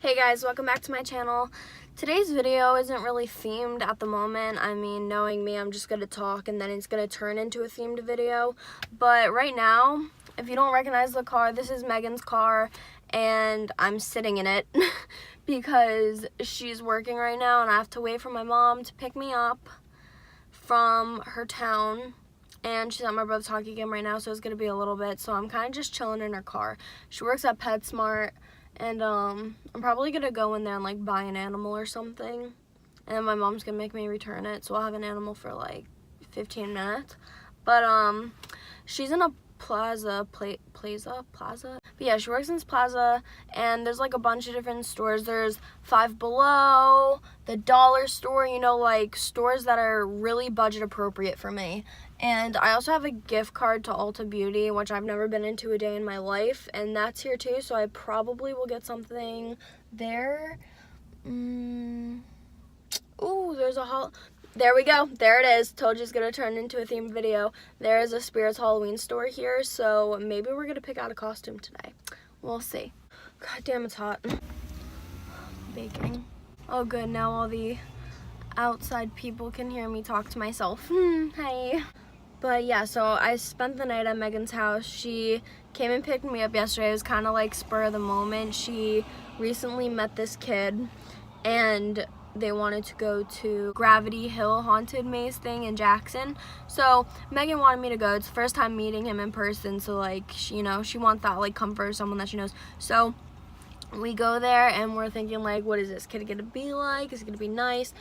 Hey guys, welcome back to my channel. Today's video isn't really themed at the moment. I mean, knowing me, I'm just going to talk and then it's going to turn into a themed video. But right now, if you don't recognize the car, this is Megan's car and I'm sitting in it because she's working right now and I have to wait for my mom to pick me up from her town. And she's at my brother's hockey game right now, so it's going to be a little bit. So I'm kind of just chilling in her car. She works at PetSmart. And I'm probably going to go in there and like buy an animal or something. And then my mom's going to make me return it. So I'll have an animal for like 15 minutes. But she's in a plaza. But yeah, she works in this plaza. And there's like a bunch of different stores. There's Five Below, the dollar store, you know, like stores that are really budget appropriate for me. And I also have a gift card to Ulta Beauty, which I've never been into a day in my life. And that's here too, so I probably will get something there. Ooh, there's a there we go. There it is. Told you it's going to turn into a themed video. There is a Spirits Halloween store here, so maybe we're going to pick out a costume today. We'll see. God damn, it's hot. Baking. Oh good, now all the outside people can hear me talk to myself. Hi. But yeah, so I spent the night at Megan's house. She came and picked me up yesterday. It was kind of like spur of the moment. She recently met this kid and they wanted to go to Gravity Hill Haunted Maze thing in Jackson. So Megan wanted me to go. It's the first time meeting him in person. So like, she wants that like comfort of someone that she knows. So we go there and we're thinking like, what is this kid gonna be like? Is it gonna be nice?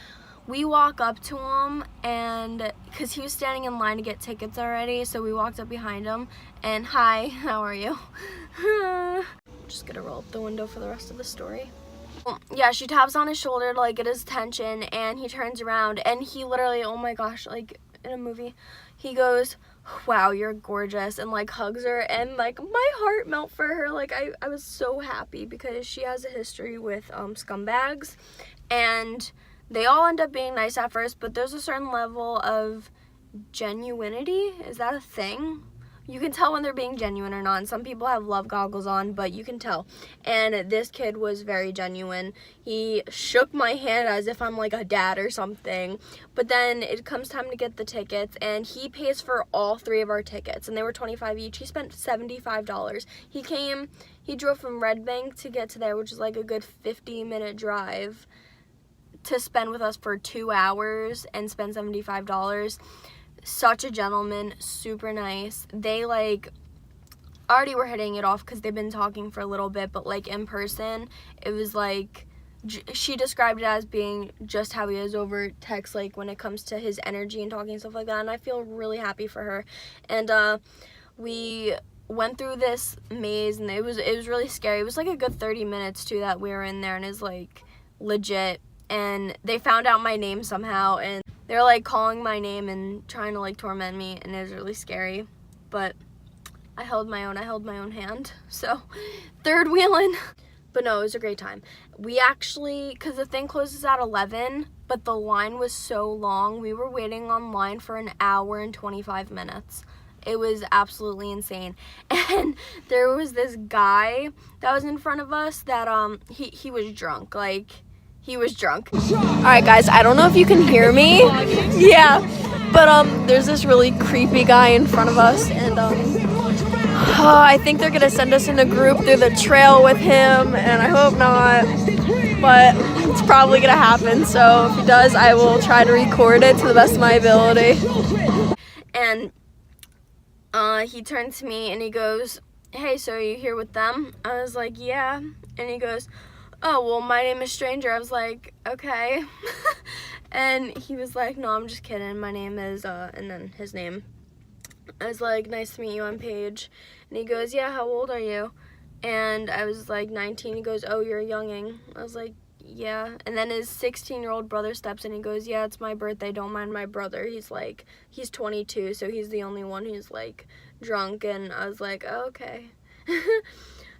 We walk up to him, and because he was standing in line to get tickets already, so we walked up behind him, and hi, how are you? Just gonna roll up the window for the rest of the story. Yeah, she taps on his shoulder to like get his attention, and he turns around, and he literally, oh my gosh, like in a movie, he goes, wow, you're gorgeous, and like hugs her, and like my heart melted for her. Like I was so happy because she has a history with scumbags, and they all end up being nice at first, but there's a certain level of genuinity. Is that a thing? You can tell when they're being genuine or not. And some people have love goggles on, but you can tell. And this kid was very genuine. He shook my hand as if I'm like a dad or something. But then it comes time to get the tickets, and he pays for all 3 of our tickets. And they were $25 each. He spent $75. He drove from Red Bank to get to there, which is like a good 50-minute drive, to spend with us for 2 hours and spend $75. Such a gentleman, super nice. They like already were hitting it off because they've been talking for a little bit, but like in person it was like she described it as being just how he is over text, like when it comes to his energy and talking and stuff like that, and I feel really happy for her. And we went through this maze, and it was really scary. It was like a good 30 minutes too that we were in there, and it's like legit. And they found out my name somehow, and they're like calling my name and trying to like torment me, and it was really scary. But I held my own hand, so third wheeling. But no, it was a great time. We actually, because the thing closes at 11, but the line was so long, we were waiting online for an hour and 25 minutes. It was absolutely insane. And there was this guy that was in front of us that he was drunk. Like, he was drunk. Alright guys, I don't know if you can hear me. Yeah. But there's this really creepy guy in front of us, and I think they're gonna send us in a group through the trail with him, and I hope not. But it's probably gonna happen, so if he does, I will try to record it to the best of my ability. And he turned to me and he goes, hey, so are you here with them? I was like, yeah. And he goes, oh, well, my name is Stranger. I was like, okay. And he was like, no, I'm just kidding. My name is, and then his name. I was like, nice to meet you, I'm Paige. And he goes, yeah, how old are you? And I was like, 19. He goes, oh, you're a younging. I was like, yeah. And then his 16-year-old brother steps in. He goes, yeah, it's my birthday. Don't mind my brother. He's 22, so he's the only one who's like drunk. And I was like, oh, okay.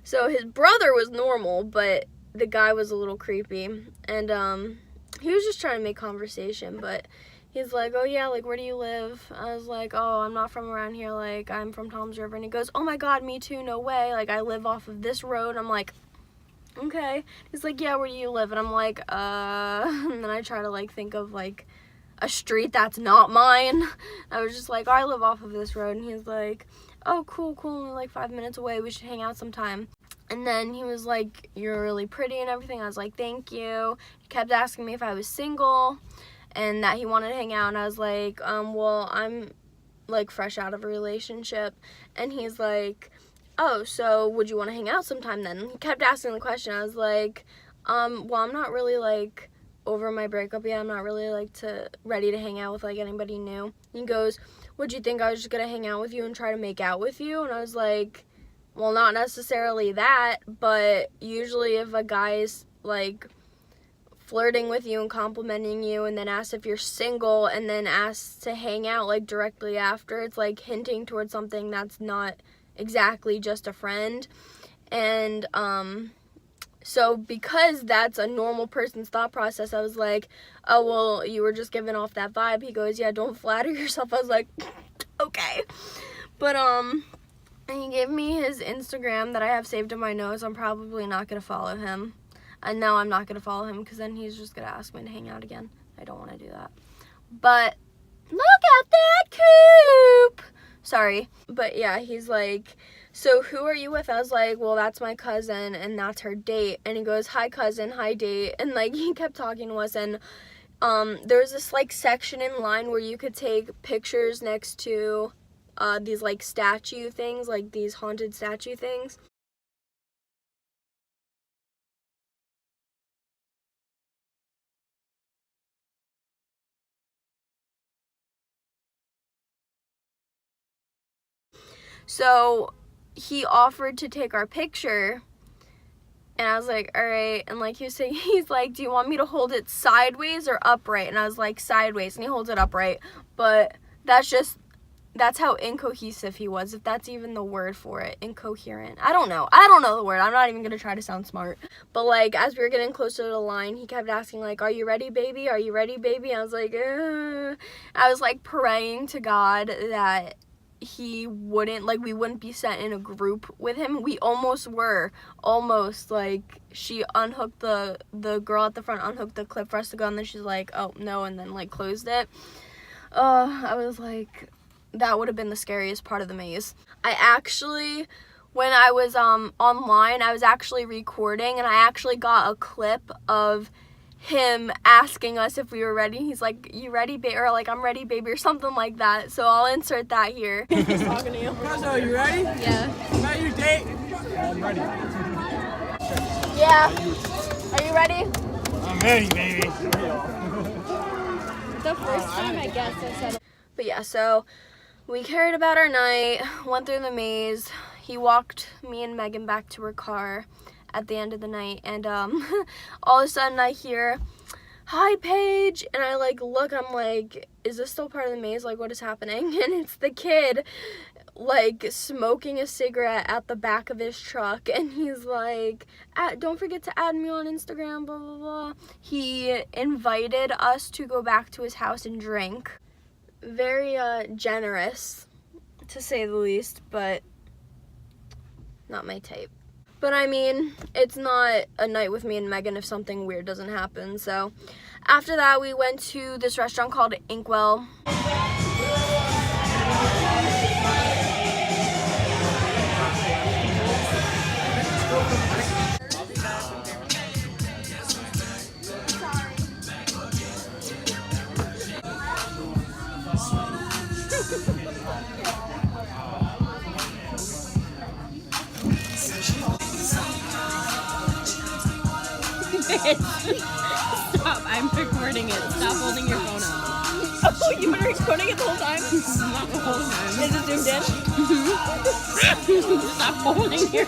So his brother was normal, but the guy was a little creepy, and he was just trying to make conversation, but he's like, oh yeah, like, where do you live? I was like, oh, I'm not from around here, like, I'm from Tom's River. And he goes, oh my god, me too, no way, like, I live off of this road. I'm like, okay. He's like, yeah, where do you live? And I'm like, and then I try to like think of like a street that's not mine. I was just like, oh, I live off of this road. And he's like, oh, cool, only like 5 minutes away. We should hang out sometime. And then he was like, you're really pretty and everything. I was like, thank you. He kept asking me if I was single and that he wanted to hang out. And I was like, well, I'm like fresh out of a relationship. And he's like, oh, so would you want to hang out sometime then? He kept asking the question. I was like, well, I'm not really like over my breakup yet. I'm not really like ready to hang out with like anybody new. He goes, would you think I was just gonna hang out with you and try to make out with you? And I was like, well, not necessarily that, but usually if a guy's like flirting with you and complimenting you and then asks if you're single and then asks to hang out like directly after, it's like hinting towards something that's not exactly just a friend. And so because that's a normal person's thought process, I was like, oh, well, you were just giving off that vibe. He goes, yeah, don't flatter yourself. I was like, okay. But and he gave me his Instagram that I have saved in my notes. I'm probably not going to follow him. I know I'm not going to follow him because then he's just going to ask me to hang out again. I don't want to do that. But look at that coop. Sorry. But yeah, he's like, so who are you with? I was like, well, that's my cousin and that's her date. And he goes, hi cousin, hi date. And like he kept talking to us, and there's this like section in line where you could take pictures next to these like statue things, like these haunted statue things. So he offered to take our picture, and I was like, all right. And like he was saying, he's like, do you want me to hold it sideways or upright? And I was like, sideways. And he holds it upright. But that's how incohesive he was, if that's even the word for it. Incoherent. I don't know the word. I'm not even gonna try to sound smart. But like as we were getting closer to the line, he kept asking like, are you ready, baby? Are you ready, baby? I was like, I was like praying to God that he wouldn't, like, we wouldn't be sent in a group with him. We almost were. Almost. Like, she unhooked the girl at the front unhooked the clip for us to go, and then she's like, oh no, and then like closed it. I was like, that would have been the scariest part of the maze. I actually, when I was online, I was actually recording, and I actually got a clip of him asking us if we were ready. He's like, you ready, baby? Or like, I'm ready, baby, or something like that. So I'll insert that here. He's talking to you. So, you ready? Yeah. About your date? I'm ready. Yeah. Are you ready? I'm ready, baby. The first time, I guess, I said. But yeah, so we carried about our night, went through the maze. He walked me and Megan back to her car at the end of the night, and all of a sudden I hear, hi Paige, and I like look, I'm like, is this still part of the maze? Like, what is happening? And it's the kid like smoking a cigarette at the back of his truck, and he's like, don't forget to add me on Instagram, blah blah blah. He invited us to go back to his house and drink. Very generous, to say the least, but not my type. But I mean, it's not a night with me and Megan if something weird doesn't happen. So after that, we went to this restaurant called Inkwell. Stop, I'm recording it. Stop holding your phone up. Oh, you've been recording it the whole time? Not the whole time. Is it zoomed in? Stop holding your...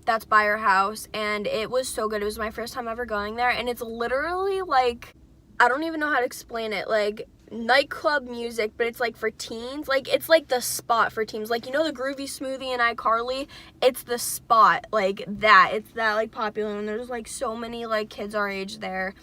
That's by our house, and it was so good. It was my first time ever going there, and it's literally like, I don't even know how to explain it, like nightclub music, but it's like for teens. Like, it's like the spot for teens. Like, you know the Groovy Smoothie and iCarly? It's the spot, like that. It's that like popular, and there's like so many like kids our age there.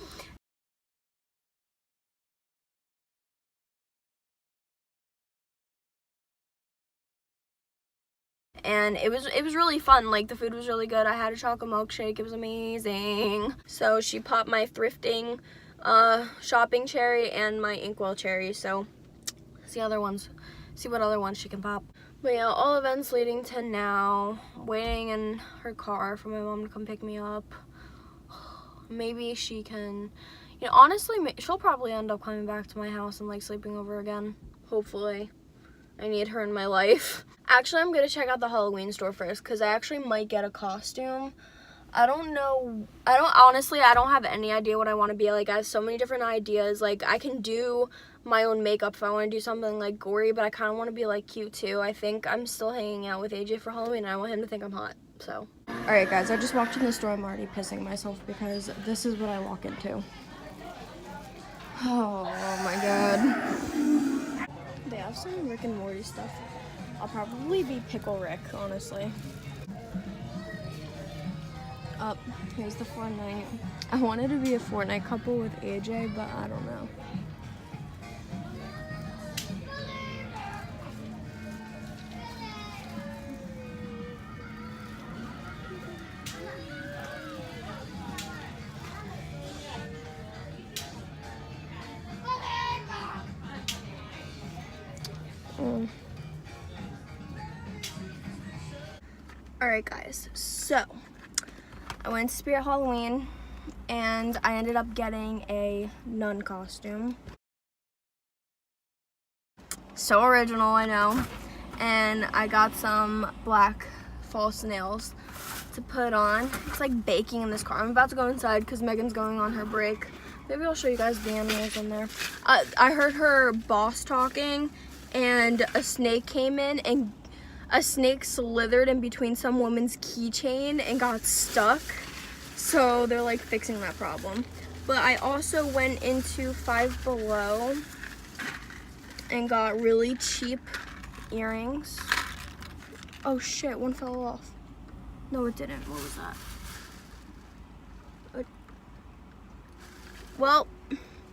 and it was really fun. Like, the food was really good. I had a chocolate milkshake. It was amazing. So she popped my thrifting shopping cherry and my inkwell cherry. So see what other ones she can pop. But yeah, all events leading to now. Waiting in her car for my mom to come pick me up. Maybe she can, you know, honestly, she'll probably end up coming back to my house and like sleeping over again. Hopefully. I need her in my life. Actually, I'm gonna check out the Halloween store first because I actually might get a costume. I don't know. I don't have any idea what I want to be. Like, I have so many different ideas. Like, I can do my own makeup if I want to do something like gory, but I kind of want to be like cute too. I think I'm still hanging out with AJ for Halloween and I want him to think I'm hot, so. Alright guys, I just walked in the store. I'm already pissing myself because this is what I walk into. Oh my god. They have some Rick and Morty stuff. I'll probably be Pickle Rick, honestly. Up, here's the Fortnite. I wanted to be a Fortnite couple with AJ, but I don't know. Alright guys, so I went to Spirit Halloween and I ended up getting a nun costume. So original, I know. And I got some black false nails to put on. It's like baking in this car. I'm about to go inside because Megan's going on her break. Maybe I'll show you guys the animals in there. I heard her boss talking and a snake came in and a snake slithered in between some woman's keychain and got stuck. So they're like fixing that problem. But I also went into Five Below and got really cheap earrings. Oh shit, one fell off. No, it didn't. What was that? Well,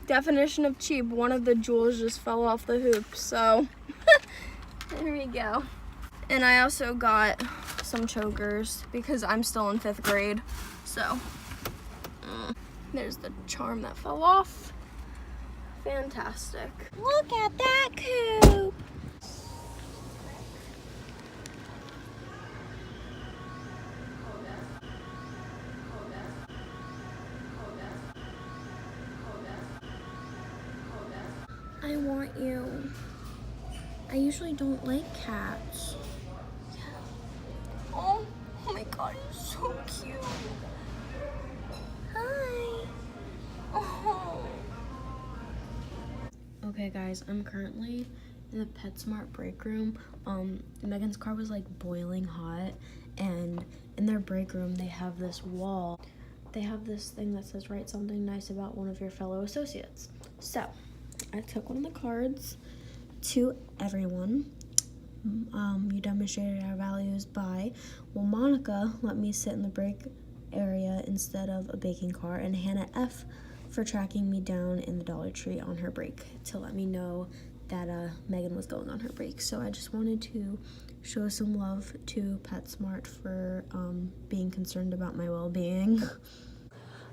definition of cheap, one of the jewels just fell off the hoop, so there we go. And I also got some chokers because I'm still in 5th grade. So there's the charm that fell off. Fantastic. Look at that coop. I want you. I usually don't like cats. Oh my god, you're so cute. Hi. Oh. Okay guys, I'm currently in the PetSmart break room. Megan's car was like boiling hot, and in their break room they have this wall. They have this thing that says write something nice about one of your fellow associates. So I took one of the cards to everyone. You demonstrated our values by, well, Monica let me sit in the break area instead of a baking car, and Hannah F for tracking me down in the Dollar Tree on her break to let me know that Megan was going on her break. So I just wanted to show some love to PetSmart for being concerned about my well-being.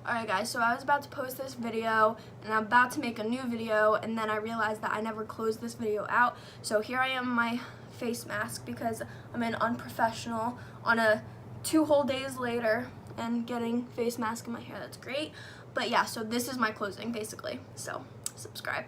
Alright guys, so I was about to post this video and I'm about to make a new video, and then I realized that I never closed this video out. So here I am in my face mask because I'm an unprofessional on a 2 whole days later and getting face mask in my hair. That's great. But yeah, so this is my closing basically. So subscribe.